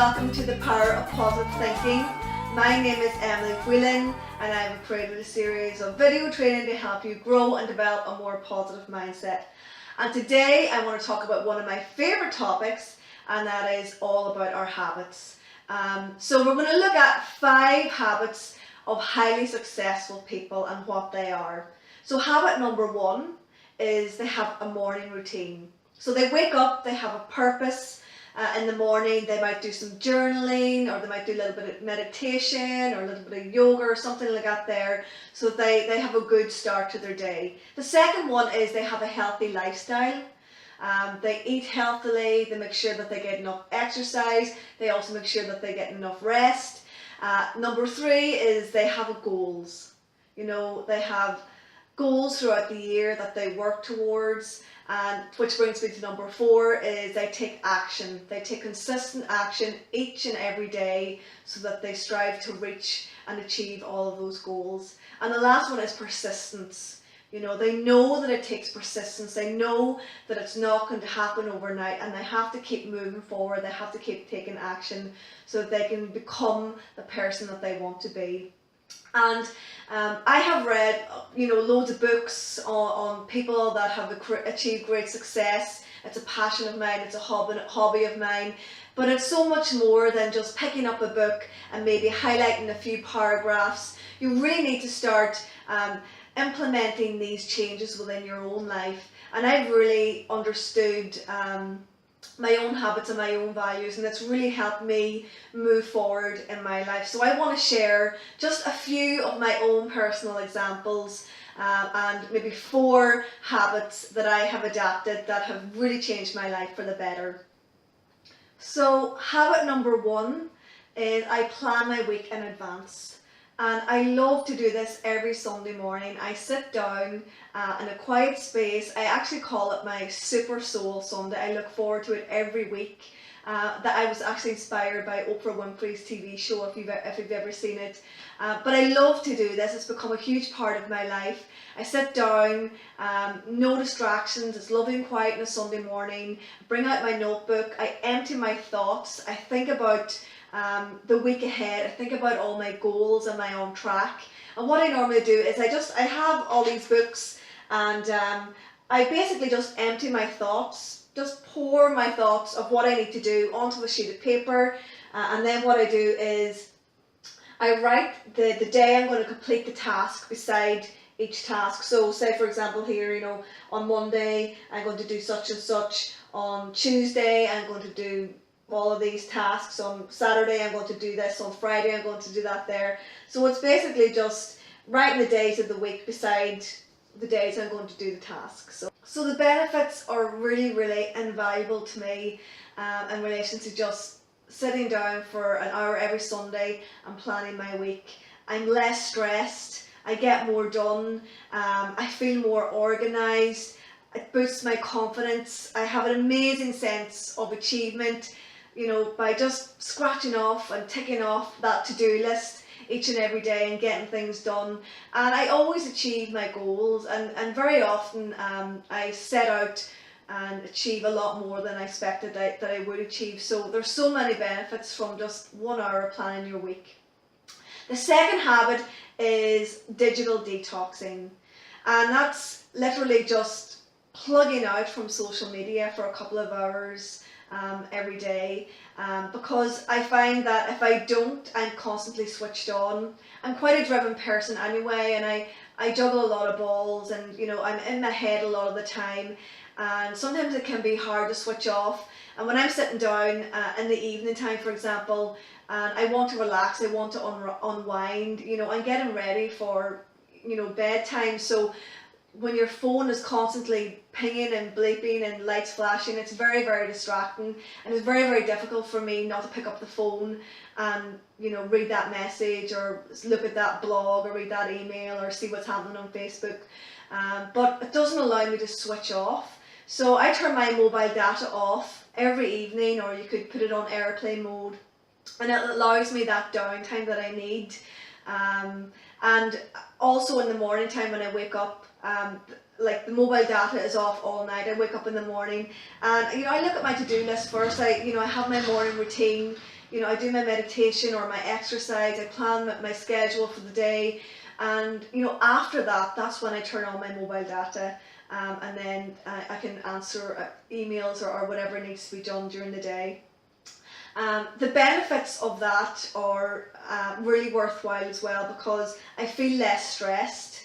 welcome to the Power of Positive Thinking. My name is Emily Whelan and I've created a series of video training to help you grow and develop a more positive mindset. And today I want to talk about one of my favourite topics, and that is all about our habits. So we're going to look at 5 habits of highly successful people and what they are. So habit number 1 is they have a morning routine. So they wake up, they have a purpose. In the morning they might do some journaling, or they might do a little bit of meditation or a little bit of yoga or something like that there, so they have a good start to their day. The second one is they have a healthy lifestyle. They eat healthily, they make sure that they get enough exercise, they also make sure that they get enough rest. Number 3 is they have goals. You know, they have goals throughout the year that they work towards. And which brings me to number 4 is they take action. They take consistent action each and every day so that they strive to reach and achieve all of those goals. And the last one is persistence. You know, they know that it takes persistence. They know that it's not going to happen overnight, and they have to keep moving forward. They have to keep taking action so that they can become the person that they want to be. And I have read, loads of books on people that have achieved great success. It's a passion of mine, it's a hobby of mine, but it's so much more than just picking up a book and maybe highlighting a few paragraphs. You really need to start implementing these changes within your own life. And I've really understood my own habits and my own values, and it's really helped me move forward in my life. So I want to share just a few of my own personal examples and maybe 4 habits that I have adapted that have really changed my life for the better. So habit number 1 is I plan my week in advance. And I love to do this every Sunday morning. I sit down in a quiet space. I actually call it my Super Soul Sunday. I look forward to it every week. That I was actually inspired by Oprah Winfrey's TV show, if you've ever seen it. But I love to do this. It's become a huge part of my life. I sit down, no distractions. It's lovely and quiet on a Sunday morning. I bring out my notebook. I empty my thoughts. I think about the week ahead. I think about all my goals. Am I on track? And what I normally do is I have all these books, and I basically just empty my thoughts, just pour my thoughts of what I need to do onto a sheet of paper, and then what I do is I write the day I'm going to complete the task beside each task. So say for example here, on Monday I'm going to do such and such, on Tuesday I'm going to do all of these tasks, on Saturday I'm going to do this, on Friday I'm going to do that there. So it's basically just writing the days of the week beside the days I'm going to do the tasks. So the benefits are really, really invaluable to me in relation to just sitting down for an hour every Sunday and planning my week. I'm less stressed, I get more done, I feel more organised, it boosts my confidence, I have an amazing sense of achievement, by just scratching off and ticking off that to-do list each and every day and getting things done. And I always achieve my goals, and very often I set out and achieve a lot more than I expected that I would achieve. So there's so many benefits from just 1 hour planning your week. The second habit is digital detoxing, and that's literally just plugging out from social media for a couple of hours every day, because I find that if I don't, I'm constantly switched on. I'm quite a driven person anyway, and I juggle a lot of balls, and I'm in my head a lot of the time, and sometimes it can be hard to switch off. And when I'm sitting down in the evening time, for example, and I want to relax, I want to unwind, I'm getting ready for bedtime. So when your phone is constantly pinging and bleeping and lights flashing, it's very, very distracting, and it's very, very difficult for me not to pick up the phone and read that message, or look at that blog, or read that email, or see what's happening on Facebook. But it doesn't allow me to switch off. So I turn my mobile data off every evening, or you could put it on airplane mode, and it allows me that downtime that I need. And also in the morning time when I wake up, like the mobile data is off all night. I wake up in the morning and I look at my to-do list first. I have my morning routine. I do my meditation or my exercise, I plan my schedule for the day, and after that, that's when I turn on my mobile data, and then I can answer emails or whatever needs to be done during the day. The benefits of that are really worthwhile as well, because I feel less stressed.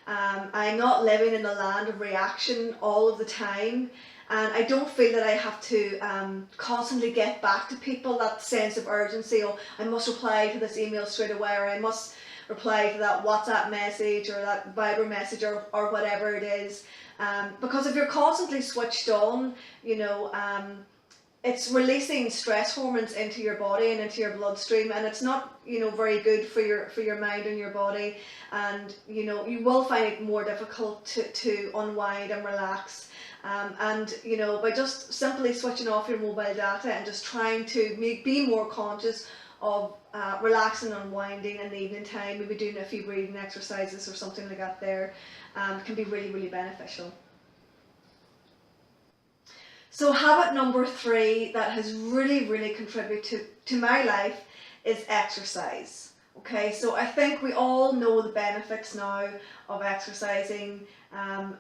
I'm not living in a land of reaction all of the time, and I don't feel that I have to constantly get back to people, that sense of urgency, or I must reply to this email straight away, or I must reply to that WhatsApp message or that Viber message, or whatever it is. Because if you're constantly switched on, it's releasing stress hormones into your body and into your bloodstream, and it's not very good for your mind and your body, and you will find it more difficult to unwind and relax, and by just simply switching off your mobile data and just trying to be more conscious of relaxing and unwinding in the evening time, maybe doing a few breathing exercises or something like that there, can be really, really beneficial. So habit number 3 that has really, really contributed to my life is exercise. Okay, so I think we all know the benefits now of exercising.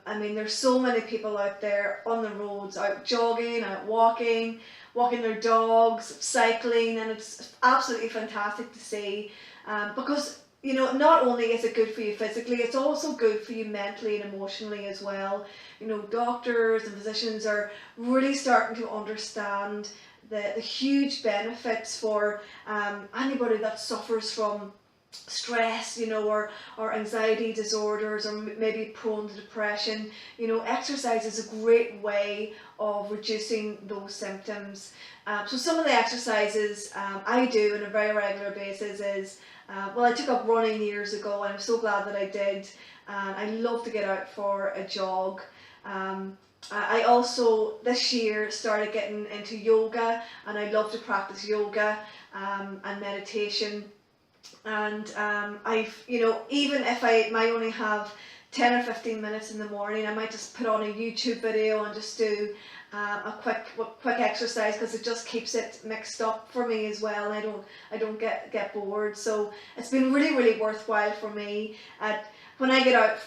There's so many people out there on the roads, out jogging, out walking their dogs, cycling, and it's absolutely fantastic to see, because not only is it good for you physically, it's also good for you mentally and emotionally as well. Doctors and physicians are really starting to understand the huge benefits for anybody that suffers from stress, or anxiety disorders, or maybe prone to depression. Exercise is a great way of reducing those symptoms. So some of the exercises I do on a very regular basis is, I took up running years ago, and I'm so glad that I did. I love to get out for a jog. I also this year started getting into yoga, and I love to practice yoga and meditation. And even if I might only have 10 or 15 minutes in the morning, I might just put on a YouTube video and just do a quick exercise, because it just keeps it mixed up for me as well, and I don't get bored. So it's been really, really worthwhile for me. When I get out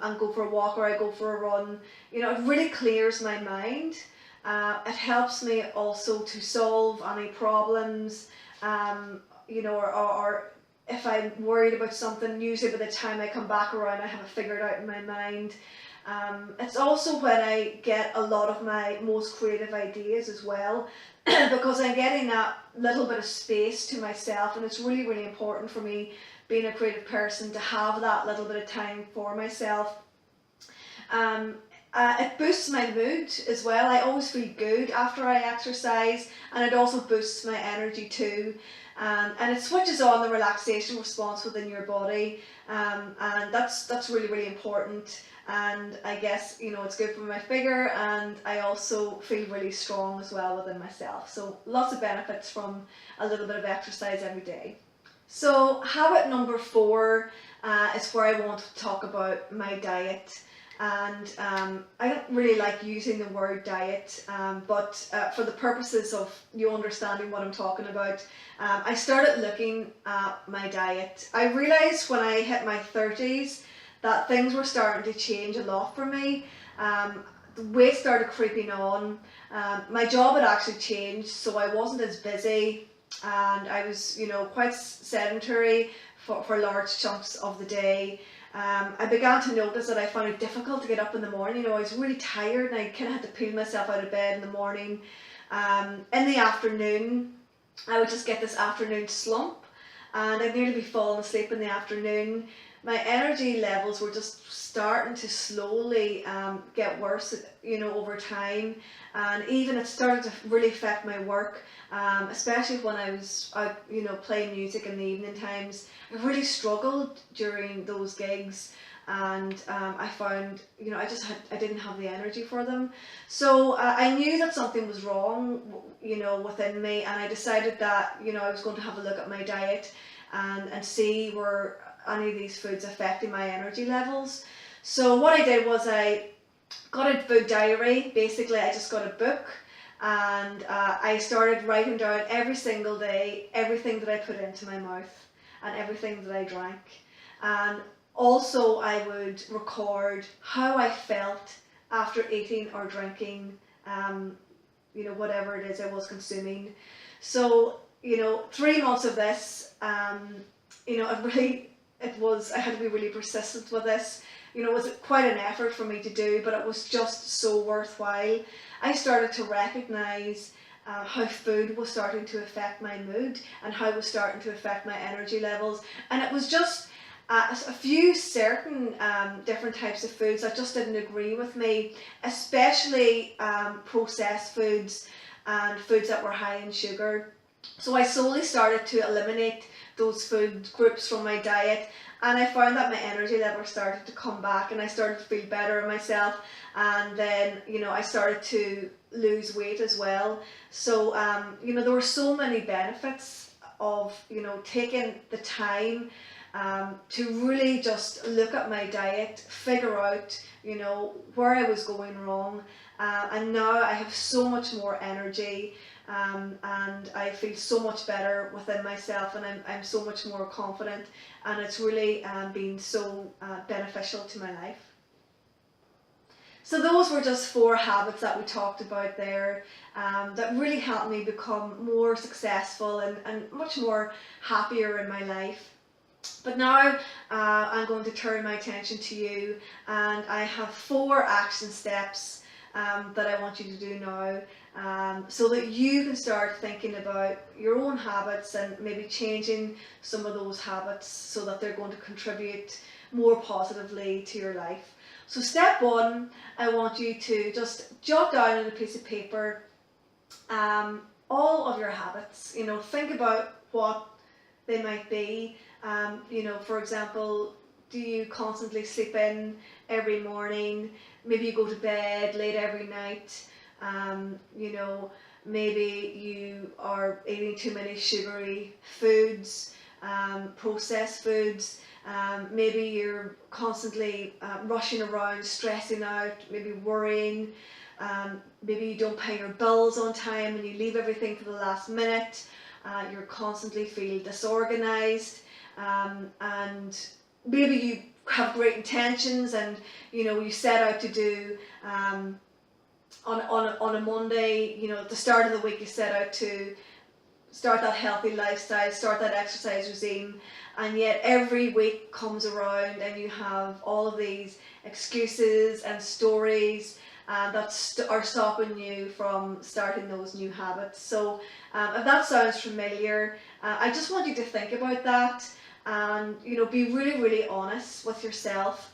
and go for a walk, or I go for a run, it really clears my mind. It helps me also to solve any problems, or if I'm worried about something, usually by the time I come back around, I have it figured out in my mind. It's also when I get a lot of my most creative ideas as well, because I'm getting that little bit of space to myself, and it's really, really important for me, being a creative person, to have that little bit of time for myself. It boosts my mood as well. I always feel good after I exercise, and it also boosts my energy too. And it switches on the relaxation response within your body, and that's really, really important. And I guess it's good for my figure, and I also feel really strong as well within myself. So lots of benefits from a little bit of exercise every day. So habit number 4 is where I want to talk about my diet. And I don't really like using the word diet, but for the purposes of you understanding what I'm talking about, I started looking at my diet. I realised when I hit my 30s that things were starting to change a lot for me. The weight started creeping on. My job had actually changed, so I wasn't as busy, and I was quite sedentary for large chunks of the day. I began to notice that I found it difficult to get up in the morning. I was really tired, and I kind of had to pull myself out of bed in the morning. In the afternoon, I would just get this afternoon slump, and I'd nearly be falling asleep in the afternoon. My energy levels were just starting to slowly get worse, over time, and even it started to really affect my work, especially when I was out, playing music in the evening times. I really struggled during those gigs, and I found, I didn't have the energy for them. So I knew that something was wrong, within me, and I decided that, I was going to have a look at my diet and see were any of these foods affecting my energy levels. So what I did was I got a food diary. Basically, I just got a book, and I started writing down every single day everything that I put into my mouth and everything that I drank. And also I would record how I felt after eating or drinking, whatever it is I was consuming. So, 3 months of this, I had to be really persistent with this. It was quite an effort for me to do, but it was just so worthwhile. I started to recognise how food was starting to affect my mood and how it was starting to affect my energy levels. And it was just a few certain different types of foods that just didn't agree with me, especially processed foods and foods that were high in sugar. So I slowly started to eliminate those food groups from my diet, and I found that my energy level started to come back and I started to feel better in myself. And then I started to lose weight as well. So there were so many benefits of taking the time to really just look at my diet, figure out where I was going wrong, and now I have so much more energy. And I feel so much better within myself, and I'm so much more confident, and it's really been so beneficial to my life. So those were just 4 habits that we talked about there, that really helped me become more successful and much more happier in my life. But now I'm going to turn my attention to you, and I have 4 action steps that I want you to do now, so that you can start thinking about your own habits and maybe changing some of those habits so that they're going to contribute more positively to your life. So step 1, I want you to just jot down on a piece of paper all of your habits. Think about what they might be. For example, do you constantly sleep in every morning? Maybe you go to bed late every night. Maybe you are eating too many sugary foods, processed foods. Maybe you're constantly rushing around, stressing out, maybe worrying. Maybe you don't pay your bills on time and you leave everything for the last minute. You're constantly feel disorganized, and maybe you have great intentions, and you set out to do on a Monday, at the start of the week, you set out to start that healthy lifestyle, start that exercise regime, and yet every week comes around and you have all of these excuses and stories that are stopping you from starting those new habits. So if that sounds familiar, I just want you to think about that, and be really, really honest with yourself.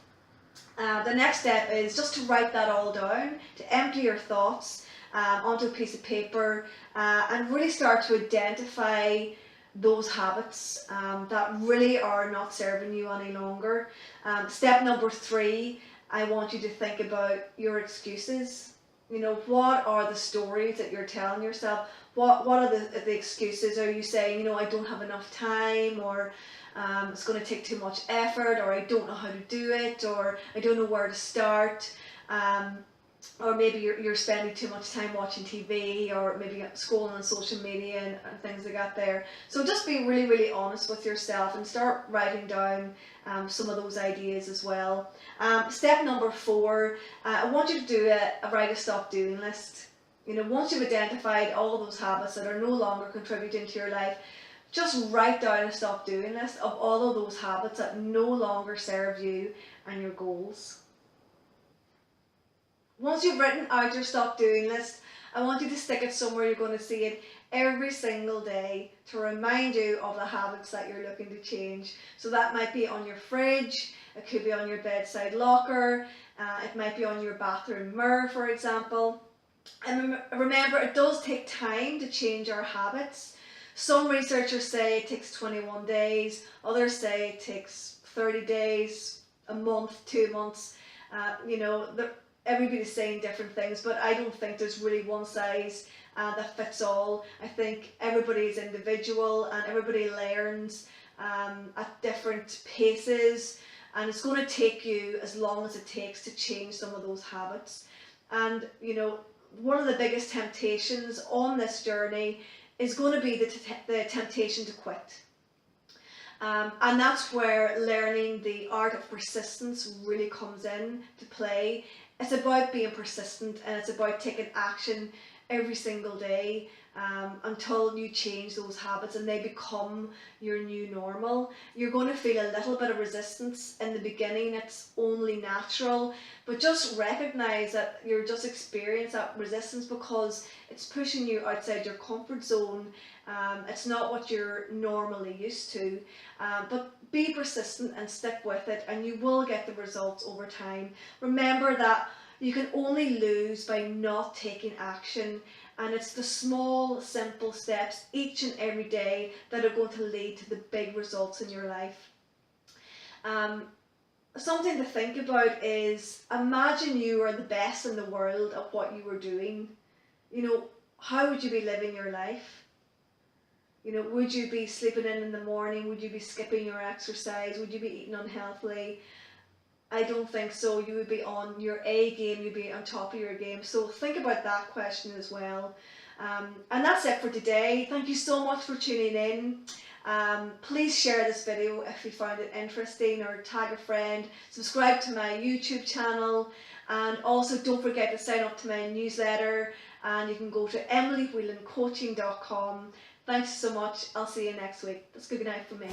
The next step is just to write that all down, to empty your thoughts onto a piece of paper, and really start to identify those habits that really are not serving you any longer. Step number 3, I want you to think about your excuses. What are the stories that you're telling yourself? What are the excuses? Are you saying, I don't have enough time, or it's going to take too much effort, or I don't know how to do it, or I don't know where to start, or maybe you're spending too much time watching TV, or maybe scrolling on social media and things like that there. So just be really, really honest with yourself and start writing down some of those ideas as well. Step number 4, I want you to do a write a stop doing list. Once you've identified all of those habits that are no longer contributing to your life, just write down a stop doing list of all of those habits that no longer serve you and your goals. Once you've written out your stop doing list, I want you to stick it somewhere you're going to see it every single day to remind you of the habits that you're looking to change. So that might be on your fridge, it could be on your bedside locker, it might be on your bathroom mirror, for example. And remember, it does take time to change our habits. Some researchers say it takes 21 days, others say it takes 30 days, a month, 2 months. Everybody's saying different things, but I don't think there's really one size that fits all. I think everybody is individual and everybody learns at different paces, and it's going to take you as long as it takes to change some of those habits. And one of the biggest temptations on this journey is going to be the temptation to quit. And that's where learning the art of persistence really comes in to play. It's about being persistent, and it's about taking action every single day until you change those habits and they become your new normal. You're going to feel a little bit of resistance in the beginning. It's only natural, but just recognize that you're just experiencing that resistance because it's pushing you outside your comfort zone. It's not what you're normally used to, but be persistent and stick with it, and you will get the results over time. Remember that you can only lose by not taking action, and it's the small, simple steps each and every day that are going to lead to the big results in your life. Something to think about is, imagine you are the best in the world at what you were doing. How would you be living your life? Would you be sleeping in the morning? Would you be skipping your exercise? Would you be eating unhealthily? I don't think so. You would be on your A game, you'd be on top of your game. So think about that question as well. And that's it for today. Thank you so much for tuning in. Please share this video if you found it interesting, or tag a friend. Subscribe to my YouTube channel, and also don't forget to sign up to my newsletter, and you can go to emilywhelancoaching.com. Thanks so much. I'll see you next week. That's good night from me.